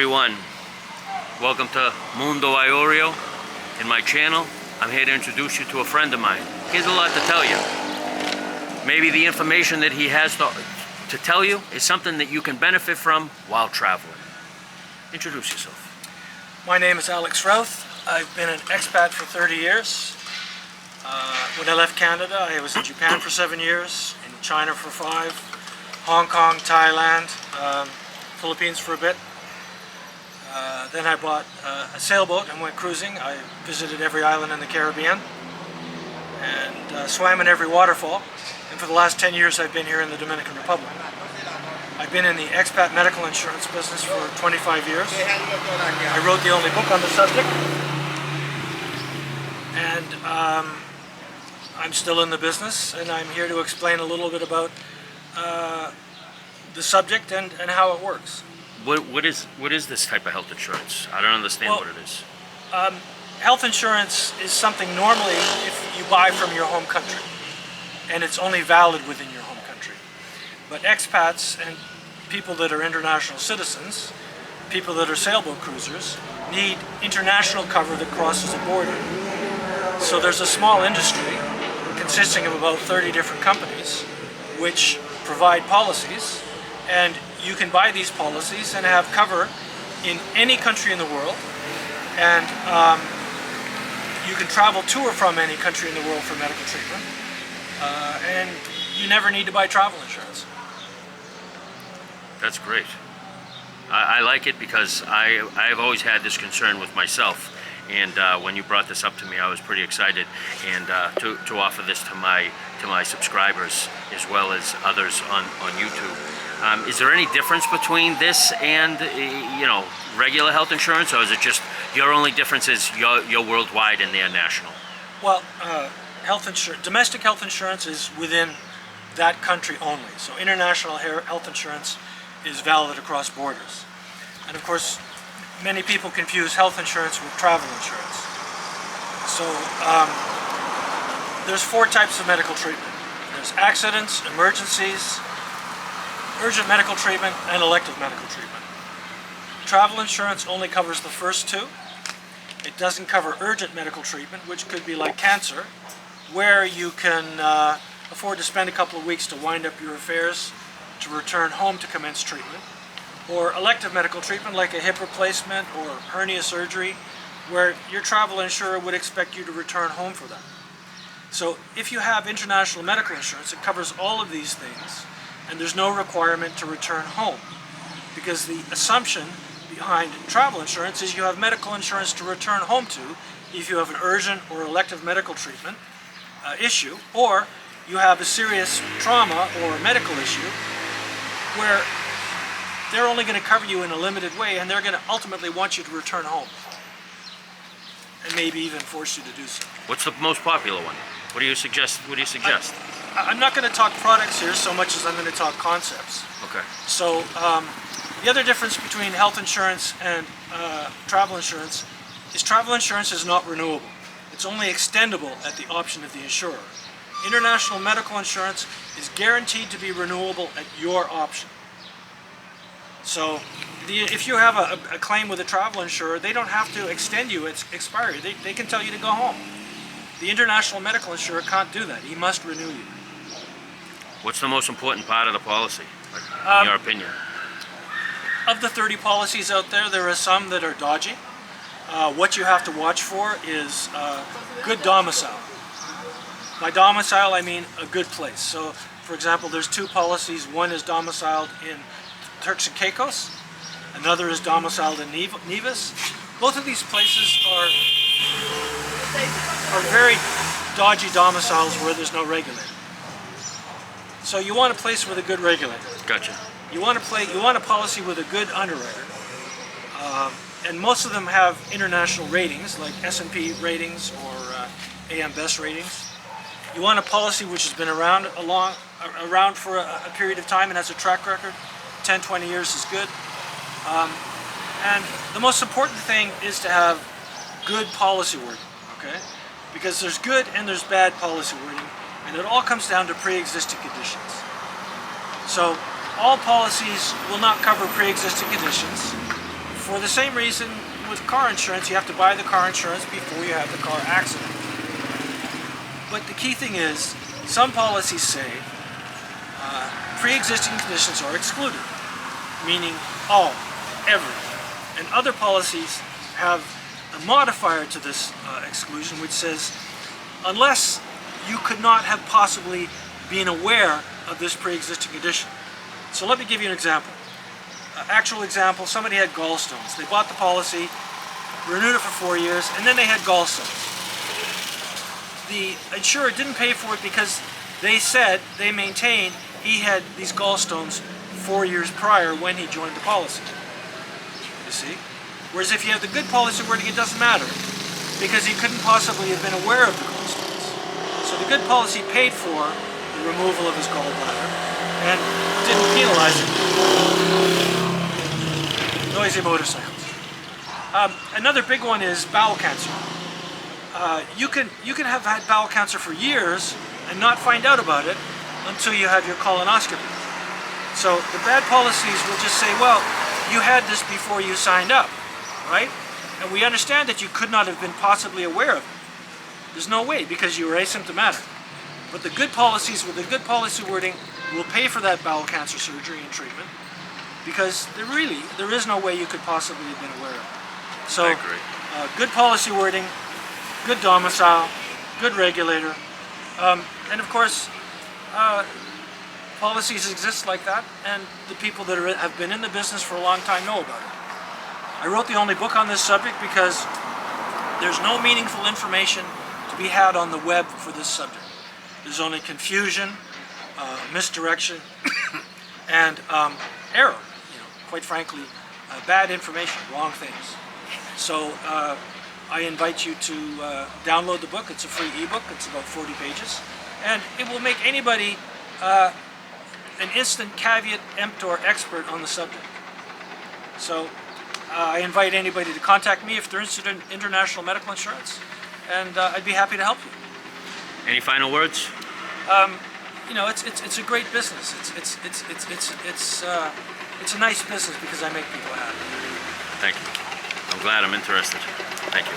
everyone, welcome to Mundo Iorio. In my channel, I'm here to introduce you to a friend of mine. He has a lot to tell you. Maybe the information that he has to tell you is something that you can benefit from while traveling. Introduce yourself. My name is Alex Routh. I've been an expat for 30 years. When I left Canada, I was in Japan for 7 years, in China for 5, Hong Kong, Thailand, Philippines for a bit. Then I bought a sailboat and went cruising. I visited every island in the Caribbean and swam in every waterfall. And for the last 10 years I've been here in the Dominican Republic. I've been in the expat medical insurance business for 25 years. I wrote the only book on the subject. And I'm still in the business, and I'm here to explain a little bit about the subject and how it works. What is this type of health insurance? I don't understand what it is. Health insurance is something normally if you buy from your home country, and it's only valid within your home country. But expats and people that are international citizens, people that are sailboat cruisers, need international cover that crosses a border. So there's a small industry consisting of about 30 different companies which provide policies, and you can buy these policies and have cover in any country in the world, and you can travel to or from any country in the world for medical treatment, and you never need to buy travel insurance. That's great. I like it because I've always had this concern with myself, and when you brought this up to me, I was pretty excited, and to offer this to my subscribers as well as others on YouTube. Is there any difference between this and regular health insurance, or is it just your only difference is you're worldwide and they're national? Well, domestic health insurance is within that country only. So international health insurance is valid across borders. And of course, many people confuse health insurance with travel insurance. So there's 4 types of medical treatment. There's accidents, emergencies, urgent medical treatment, and elective medical treatment. Travel insurance only covers the first 2. It doesn't cover urgent medical treatment, which could be like cancer, where you can afford to spend a couple of weeks to wind up your affairs to return home to commence treatment, or elective medical treatment like a hip replacement or hernia surgery, where your travel insurer would expect you to return home for that. So if you have international medical insurance, it covers all of these things, and there's no requirement to return home, because the assumption behind travel insurance is you have medical insurance to return home to if you have an urgent or elective medical treatment issue, or you have a serious trauma or medical issue where they're only going to cover you in a limited way, and they're going to ultimately want you to return home, and maybe even force you to do so. What's the most popular one? What do you suggest? I'm not going to talk products here so much as I'm going to talk concepts. Okay. So the other difference between health insurance and travel insurance is travel insurance is not renewable. It's only extendable at the option of the insurer. International medical insurance is guaranteed to be renewable at your option. So if you have a claim with a travel insurer, they don't have to extend you its expiry. They can tell you to go home. The international medical insurer can't do that. He must renew you. What's the most important part of the policy, in your opinion? Of the 30 policies out there, there are some that are dodgy. What you have to watch for is good domicile. By domicile, I mean a good place. So, for example, there's 2 policies. One is domiciled in Turks and Caicos. Another is domiciled in Nevis. Both of these places are very dodgy domiciles where there's no regulator. So you want a place with a good regulator. Gotcha. You want a policy with a good underwriter, and most of them have international ratings like S&P ratings or AM Best ratings. You want a policy which has been around for a period of time and has a track record. 10, 20 years is good. And the most important thing is to have good policy wording, okay? Because there's good and there's bad policy wording, and it all comes down to pre-existing conditions. So all policies will not cover pre-existing conditions For the same reason with car insurance, you have to buy the car insurance before you have the car accident. But the key thing is, some policies say pre-existing conditions are excluded, meaning all, every. And other policies have a modifier to this exclusion, which says, unless you could not have possibly been aware of this pre-existing condition. So let me give you an example. Actual example, somebody had gallstones. They bought the policy, renewed it for 4 years, and then they had gallstones. The insurer didn't pay for it because they maintained he had these gallstones 4 years prior when he joined the policy. You see? Whereas if you have the good policy wording, it doesn't matter, because he couldn't possibly have been aware of the gallstones. So the good policy paid for the removal of his gallbladder and didn't penalize him. Noisy motorcycles. Another big one is bowel cancer. You can have had bowel cancer for years and not find out about it until you have your colonoscopy. So the bad policies will just say, well, you had this before you signed up, right? And we understand that you could not have been possibly aware of it. There's no way, because you were asymptomatic. But the good policies with the good policy wording will pay for that bowel cancer surgery and treatment, because there is no way you could possibly have been aware of it. So, I agree. Good policy wording, good domicile, good regulator, and of course, policies exist like that, and the people that have been in the business for a long time know about it. I wrote the only book on this subject because there's no meaningful information to be had on the web for this subject. There's only confusion, misdirection, and error. Quite frankly, bad information, wrong things. So I invite you to download the book. It's a free ebook. It's about 40 pages, and it will make anybody an instant caveat emptor expert on the subject. So I invite anybody to contact me if they're interested in international medical insurance, and I'd be happy to help you. Any final words? It's a great business. It's a nice business because I make people happy. Thank you. I'm glad. I'm interested. Thank you.